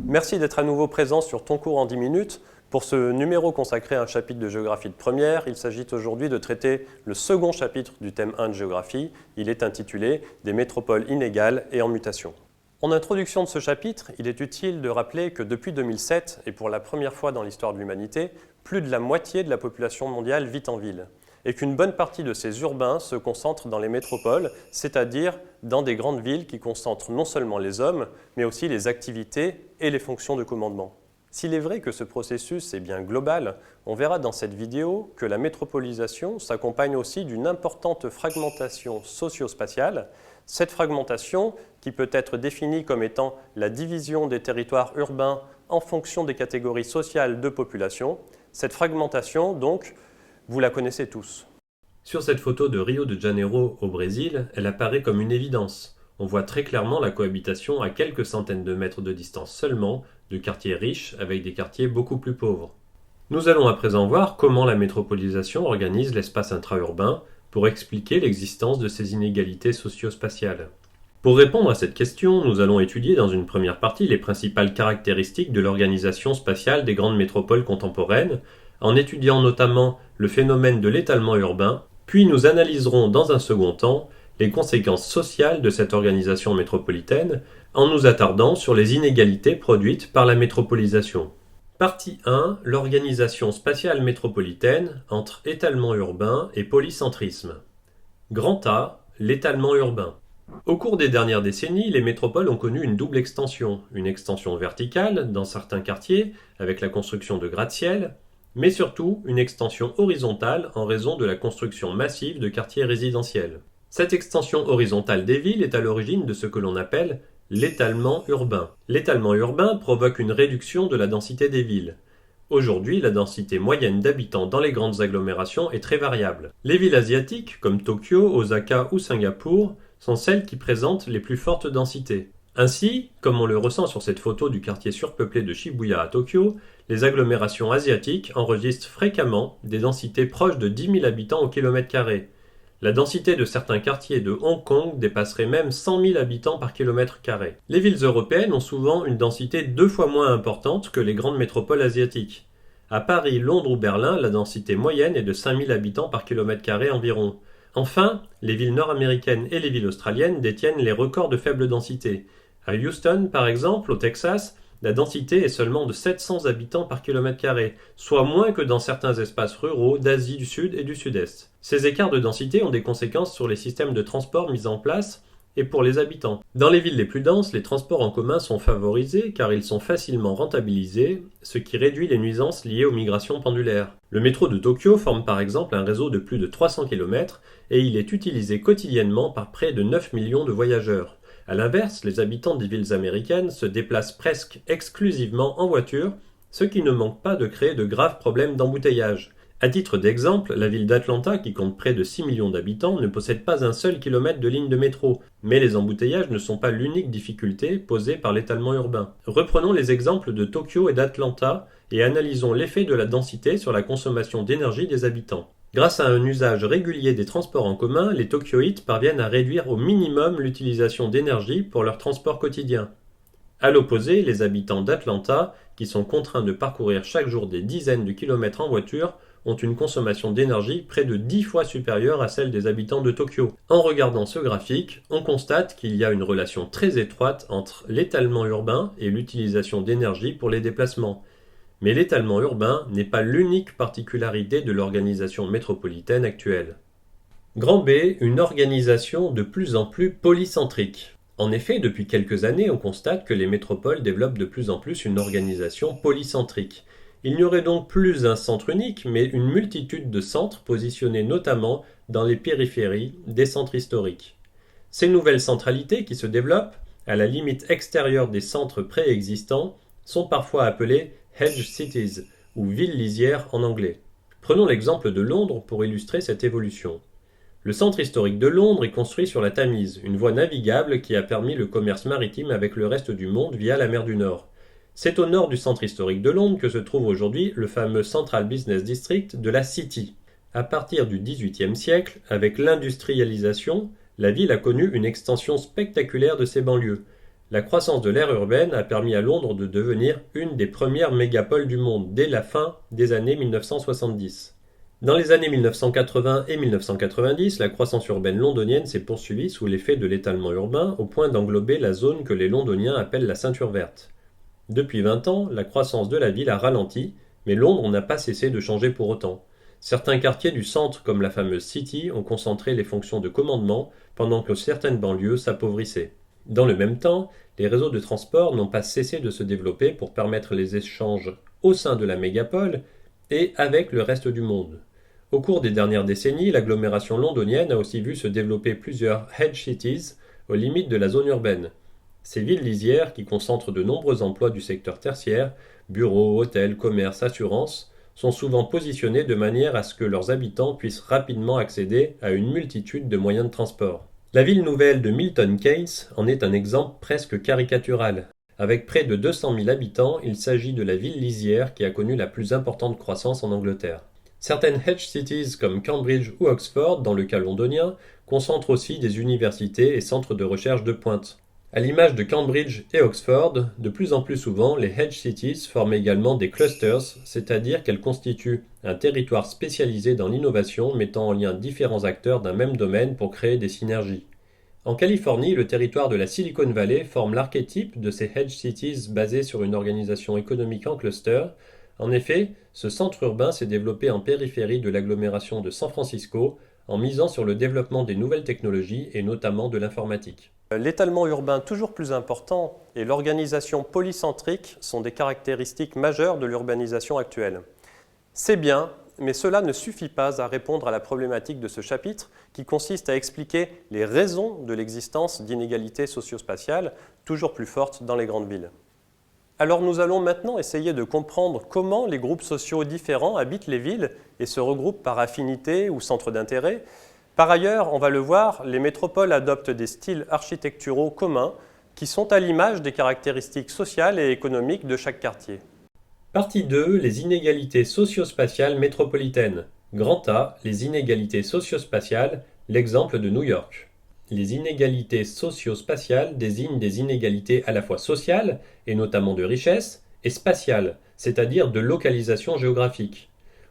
Merci d'être à nouveau présent sur Ton cours en 10 minutes. Pour ce numéro consacré à un chapitre de géographie de première, il s'agit aujourd'hui de traiter le second chapitre du thème 1 de géographie. Il est intitulé « Des métropoles inégales et en mutation ». En introduction de ce chapitre, il est utile de rappeler que depuis 2007, et pour la première fois dans l'histoire de l'humanité, plus de la moitié de la population mondiale vit en ville, et qu'une bonne partie de ces urbains se concentrent dans les métropoles, c'est-à-dire dans des grandes villes qui concentrent non seulement les hommes, mais aussi les activités et les fonctions de commandement. S'il est vrai que ce processus est bien global, on verra dans cette vidéo que la métropolisation s'accompagne aussi d'une importante fragmentation socio-spatiale. Cette fragmentation, qui peut être définie comme étant la division des territoires urbains en fonction des catégories sociales de population, cette fragmentation, donc, vous la connaissez tous. Sur cette photo de Rio de Janeiro au Brésil, elle apparaît comme une évidence. On voit très clairement la cohabitation à quelques centaines de mètres de distance seulement de quartiers riches avec des quartiers beaucoup plus pauvres. Nous allons à présent voir comment la métropolisation organise l'espace intra-urbain pour expliquer l'existence de ces inégalités socio-spatiales. Pour répondre à cette question, nous allons étudier dans une première partie les principales caractéristiques de l'organisation spatiale des grandes métropoles contemporaines, en étudiant notamment le phénomène de l'étalement urbain, puis nous analyserons dans un second temps les conséquences sociales de cette organisation métropolitaine en nous attardant sur les inégalités produites par la métropolisation. Partie 1. L'organisation spatiale métropolitaine entre étalement urbain et polycentrisme. Grand A. L'étalement urbain. Au cours des dernières décennies, les métropoles ont connu une double extension. Une extension verticale dans certains quartiers, avec la construction de gratte-ciel, mais surtout une extension horizontale en raison de la construction massive de quartiers résidentiels. Cette extension horizontale des villes est à l'origine de ce que l'on appelle l'étalement urbain. L'étalement urbain provoque une réduction de la densité des villes. Aujourd'hui, la densité moyenne d'habitants dans les grandes agglomérations est très variable. Les villes asiatiques, comme Tokyo, Osaka ou Singapour, sont celles qui présentent les plus fortes densités. Ainsi, comme on le ressent sur cette photo du quartier surpeuplé de Shibuya à Tokyo, les agglomérations asiatiques enregistrent fréquemment des densités proches de 10 000 habitants au kilomètre carré. La densité de certains quartiers de Hong Kong dépasserait même 100 000 habitants par kilomètre carré. Les villes européennes ont souvent une densité 2 fois moins importante que les grandes métropoles asiatiques. À Paris, Londres ou Berlin, la densité moyenne est de 5 000 habitants par kilomètre carré environ. Enfin, les villes nord-américaines et les villes australiennes détiennent les records de faible densité. À Houston, par exemple, au Texas, la densité est seulement de 700 habitants par kilomètre carré, soit moins que dans certains espaces ruraux d'Asie du Sud et du Sud-Est. Ces écarts de densité ont des conséquences sur les systèmes de transport mis en place et pour les habitants. Dans les villes les plus denses, les transports en commun sont favorisés car ils sont facilement rentabilisés, ce qui réduit les nuisances liées aux migrations pendulaires. Le métro de Tokyo forme par exemple un réseau de plus de 300 km et il est utilisé quotidiennement par près de 9 millions de voyageurs. A l'inverse, les habitants des villes américaines se déplacent presque exclusivement en voiture, ce qui ne manque pas de créer de graves problèmes d'embouteillage. À titre d'exemple, la ville d'Atlanta, qui compte près de 6 millions d'habitants, ne possède pas un seul kilomètre de ligne de métro, mais les embouteillages ne sont pas l'unique difficulté posée par l'étalement urbain. Reprenons les exemples de Tokyo et d'Atlanta et analysons l'effet de la densité sur la consommation d'énergie des habitants. Grâce à un usage régulier des transports en commun, les Tokyoïtes parviennent à réduire au minimum l'utilisation d'énergie pour leur transport quotidien. À l'opposé, les habitants d'Atlanta, qui sont contraints de parcourir chaque jour des dizaines de kilomètres en voiture, ont une consommation d'énergie près de 10 fois supérieure à celle des habitants de Tokyo. En regardant ce graphique, on constate qu'il y a une relation très étroite entre l'étalement urbain et l'utilisation d'énergie pour les déplacements. Mais l'étalement urbain n'est pas l'unique particularité de l'organisation métropolitaine actuelle. Grand B, une organisation de plus en plus polycentrique. En effet, depuis quelques années, on constate que les métropoles développent de plus en plus une organisation polycentrique. Il n'y aurait donc plus un centre unique, mais une multitude de centres positionnés notamment dans les périphéries des centres historiques. Ces nouvelles centralités qui se développent, à la limite extérieure des centres préexistants, sont parfois appelées Hedge Cities, ou villes lisières en anglais. Prenons l'exemple de Londres pour illustrer cette évolution. Le centre historique de Londres est construit sur la Tamise, une voie navigable qui a permis le commerce maritime avec le reste du monde via la mer du Nord. C'est au nord du centre historique de Londres que se trouve aujourd'hui le fameux Central Business District de la City. À partir du XVIIIe siècle, avec l'industrialisation, la ville a connu une extension spectaculaire de ses banlieues. La croissance de l'aire urbaine a permis à Londres de devenir une des premières mégapoles du monde dès la fin des années 1970. Dans les années 1980 et 1990, la croissance urbaine londonienne s'est poursuivie sous l'effet de l'étalement urbain au point d'englober la zone que les Londoniens appellent la ceinture verte. Depuis 20 ans, la croissance de la ville a ralenti, mais Londres n'a pas cessé de changer pour autant. Certains quartiers du centre, comme la fameuse City, ont concentré les fonctions de commandement, pendant que certaines banlieues s'appauvrissaient. Dans le même temps, les réseaux de transport n'ont pas cessé de se développer pour permettre les échanges au sein de la mégapole et avec le reste du monde. Au cours des dernières décennies, l'agglomération londonienne a aussi vu se développer plusieurs hedge cities aux limites de la zone urbaine. Ces villes lisières, qui concentrent de nombreux emplois du secteur tertiaire, bureaux, hôtels, commerces, assurances, sont souvent positionnées de manière à ce que leurs habitants puissent rapidement accéder à une multitude de moyens de transport. La ville nouvelle de Milton Keynes en est un exemple presque caricatural. Avec près de 200 000 habitants, il s'agit de la ville lisière qui a connu la plus importante croissance en Angleterre. Certaines hedge cities comme Cambridge ou Oxford, dans le cas londonien, concentrent aussi des universités et centres de recherche de pointe. À l'image de Cambridge et Oxford, de plus en plus souvent, les hedge cities forment également des clusters, c'est-à-dire qu'elles constituent un territoire spécialisé dans l'innovation mettant en lien différents acteurs d'un même domaine pour créer des synergies. En Californie, le territoire de la Silicon Valley forme l'archétype de ces hedge cities basées sur une organisation économique en cluster. En effet, ce centre urbain s'est développé en périphérie de l'agglomération de San Francisco en misant sur le développement des nouvelles technologies et notamment de l'informatique. L'étalement urbain toujours plus important et l'organisation polycentrique sont des caractéristiques majeures de l'urbanisation actuelle. C'est bien, mais cela ne suffit pas à répondre à la problématique de ce chapitre qui consiste à expliquer les raisons de l'existence d'inégalités socio-spatiales toujours plus fortes dans les grandes villes. Alors nous allons maintenant essayer de comprendre comment les groupes sociaux différents habitent les villes et se regroupent par affinité ou centre d'intérêt. Par ailleurs, on va le voir, les métropoles adoptent des styles architecturaux communs qui sont à l'image des caractéristiques sociales et économiques de chaque quartier. Partie 2, les inégalités socio-spatiales métropolitaines. Grand A, les inégalités socio-spatiales, l'exemple de New York. Les inégalités socio-spatiales désignent des inégalités à la fois sociales, et notamment de richesse, et spatiales, c'est-à-dire de localisation géographique.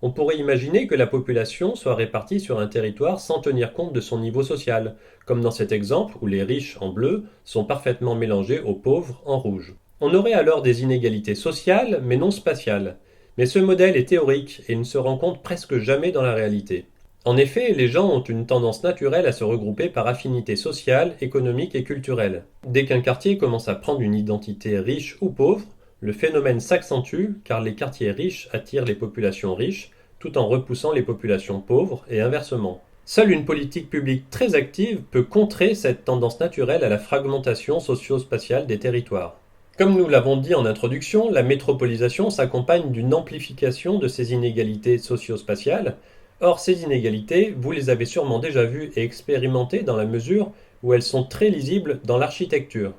On pourrait imaginer que la population soit répartie sur un territoire sans tenir compte de son niveau social, comme dans cet exemple où les riches en bleu sont parfaitement mélangés aux pauvres en rouge. On aurait alors des inégalités sociales, mais non spatiales. Mais ce modèle est théorique et ne se rencontre presque jamais dans la réalité. En effet, les gens ont une tendance naturelle à se regrouper par affinité sociale, économique et culturelle. Dès qu'un quartier commence à prendre une identité riche ou pauvre, le phénomène s'accentue car les quartiers riches attirent les populations riches tout en repoussant les populations pauvres et inversement. Seule une politique publique très active peut contrer cette tendance naturelle à la fragmentation socio-spatiale des territoires. Comme nous l'avons dit en introduction, la métropolisation s'accompagne d'une amplification de ces inégalités socio-spatiales. Or, ces inégalités, vous les avez sûrement déjà vues et expérimentées dans la mesure où elles sont très lisibles dans l'architecture.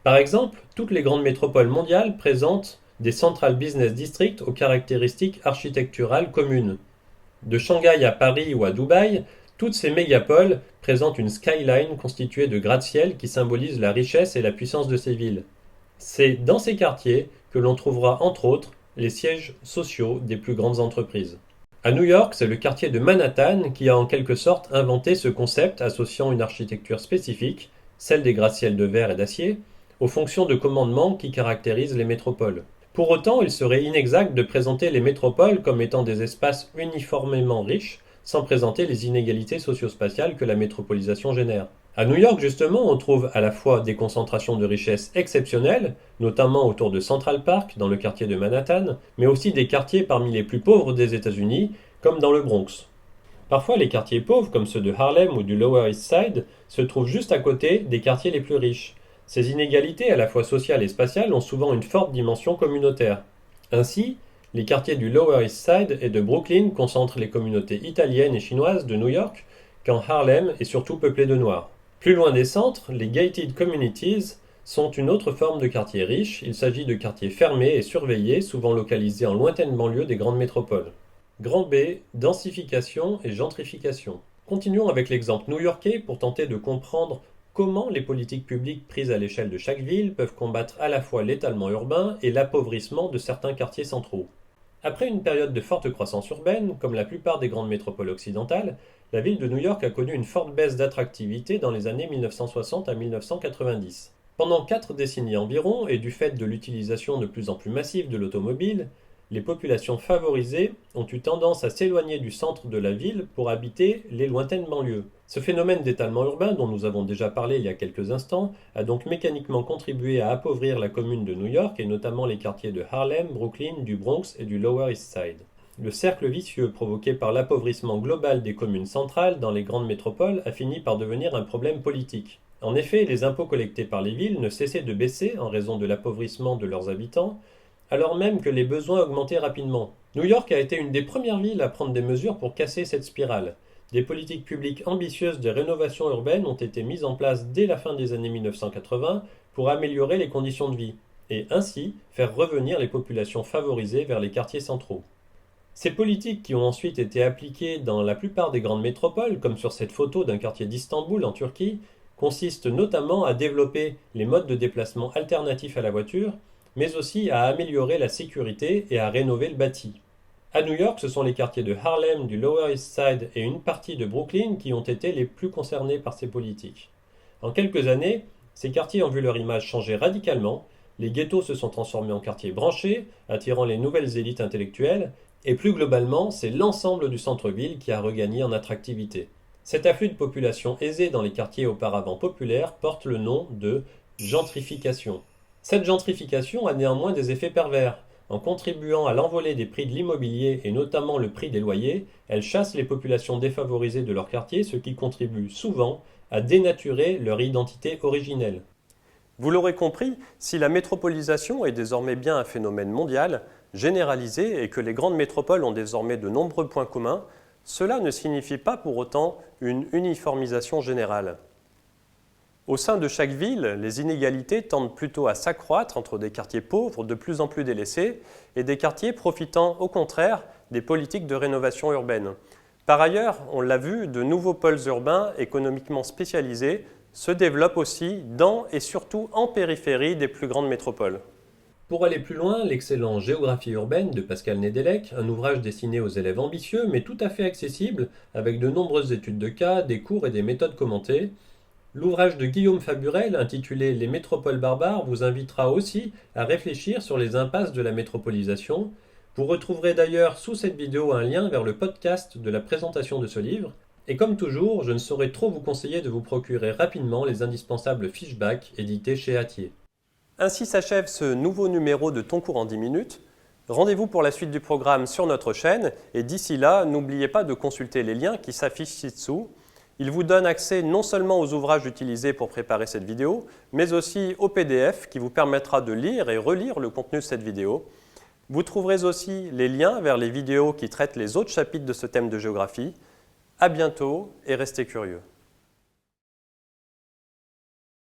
Par exemple, toutes les grandes métropoles mondiales présentent des Central Business Districts aux caractéristiques architecturales communes. De Shanghai à Paris ou à Dubaï, toutes ces mégapoles présentent une skyline constituée de gratte-ciel qui symbolise la richesse et la puissance de ces villes. C'est dans ces quartiers que l'on trouvera entre autres les sièges sociaux des plus grandes entreprises. À New York, c'est le quartier de Manhattan qui a en quelque sorte inventé ce concept associant une architecture spécifique, celle des gratte-ciels de verre et d'acier, aux fonctions de commandement qui caractérisent les métropoles. Pour autant, il serait inexact de présenter les métropoles comme étant des espaces uniformément riches, sans présenter les inégalités socio-spatiales que la métropolisation génère. À New York, justement, on trouve à la fois des concentrations de richesses exceptionnelles, notamment autour de Central Park, dans le quartier de Manhattan, mais aussi des quartiers parmi les plus pauvres des États-Unis, comme dans le Bronx. Parfois, les quartiers pauvres, comme ceux de Harlem ou du Lower East Side, se trouvent juste à côté des quartiers les plus riches. Ces inégalités, à la fois sociales et spatiales, ont souvent une forte dimension communautaire. Ainsi, les quartiers du Lower East Side et de Brooklyn concentrent les communautés italiennes et chinoises de New York, quand Harlem est surtout peuplé de Noirs. Plus loin des centres, les gated communities sont une autre forme de quartiers riches. Il s'agit de quartiers fermés et surveillés, souvent localisés en lointaines banlieues des grandes métropoles. Grand B, densification et gentrification. Continuons avec l'exemple new-yorkais pour tenter de comprendre comment les politiques publiques prises à l'échelle de chaque ville peuvent combattre à la fois l'étalement urbain et l'appauvrissement de certains quartiers centraux. Après une période de forte croissance urbaine, comme la plupart des grandes métropoles occidentales, la ville de New York a connu une forte baisse d'attractivité dans les années 1960 à 1990. Pendant 4 décennies environ, et du fait de l'utilisation de plus en plus massive de l'automobile, les populations favorisées ont eu tendance à s'éloigner du centre de la ville pour habiter les lointaines banlieues. Ce phénomène d'étalement urbain, dont nous avons déjà parlé il y a quelques instants, a donc mécaniquement contribué à appauvrir la commune de New York et notamment les quartiers de Harlem, Brooklyn, du Bronx et du Lower East Side. Le cercle vicieux provoqué par l'appauvrissement global des communes centrales dans les grandes métropoles a fini par devenir un problème politique. En effet, les impôts collectés par les villes ne cessaient de baisser en raison de l'appauvrissement de leurs habitants, alors même que les besoins augmentaient rapidement. New York a été une des premières villes à prendre des mesures pour casser cette spirale. Des politiques publiques ambitieuses de rénovation urbaine ont été mises en place dès la fin des années 1980 pour améliorer les conditions de vie, et ainsi faire revenir les populations favorisées vers les quartiers centraux. Ces politiques qui ont ensuite été appliquées dans la plupart des grandes métropoles, comme sur cette photo d'un quartier d'Istanbul en Turquie, consistent notamment à développer les modes de déplacement alternatifs à la voiture, mais aussi à améliorer la sécurité et à rénover le bâti. À New York, ce sont les quartiers de Harlem, du Lower East Side et une partie de Brooklyn qui ont été les plus concernés par ces politiques. En quelques années, ces quartiers ont vu leur image changer radicalement, les ghettos se sont transformés en quartiers branchés, attirant les nouvelles élites intellectuelles, et plus globalement, c'est l'ensemble du centre-ville qui a regagné en attractivité. Cet afflux de population aisée dans les quartiers auparavant populaires porte le nom de gentrification. Cette gentrification a néanmoins des effets pervers. En contribuant à l'envolée des prix de l'immobilier et notamment le prix des loyers, elle chasse les populations défavorisées de leur quartier, ce qui contribue souvent à dénaturer leur identité originelle. Vous l'aurez compris, si la métropolisation est désormais bien un phénomène mondial, généralisé et que les grandes métropoles ont désormais de nombreux points communs, cela ne signifie pas pour autant une uniformisation générale. Au sein de chaque ville, les inégalités tendent plutôt à s'accroître entre des quartiers pauvres de plus en plus délaissés et des quartiers profitant au contraire des politiques de rénovation urbaine. Par ailleurs, on l'a vu, de nouveaux pôles urbains économiquement spécialisés se développent aussi dans et surtout en périphérie des plus grandes métropoles. Pour aller plus loin, l'excellent Géographie urbaine de Pascal Nedelec, un ouvrage destiné aux élèves ambitieux mais tout à fait accessible, avec de nombreuses études de cas, des cours et des méthodes commentées. L'ouvrage de Guillaume Faburel, intitulé Les métropoles barbares, vous invitera aussi à réfléchir sur les impasses de la métropolisation. Vous retrouverez d'ailleurs sous cette vidéo un lien vers le podcast de la présentation de ce livre. Et comme toujours, je ne saurais trop vous conseiller de vous procurer rapidement les indispensables Fishback édités chez Hatier. Ainsi s'achève ce nouveau numéro de Ton cours en 10 minutes. Rendez-vous pour la suite du programme sur notre chaîne et d'ici là, n'oubliez pas de consulter les liens qui s'affichent ci-dessous. Ils vous donnent accès non seulement aux ouvrages utilisés pour préparer cette vidéo, mais aussi au PDF qui vous permettra de lire et relire le contenu de cette vidéo. Vous trouverez aussi les liens vers les vidéos qui traitent les autres chapitres de ce thème de géographie. À bientôt et restez curieux.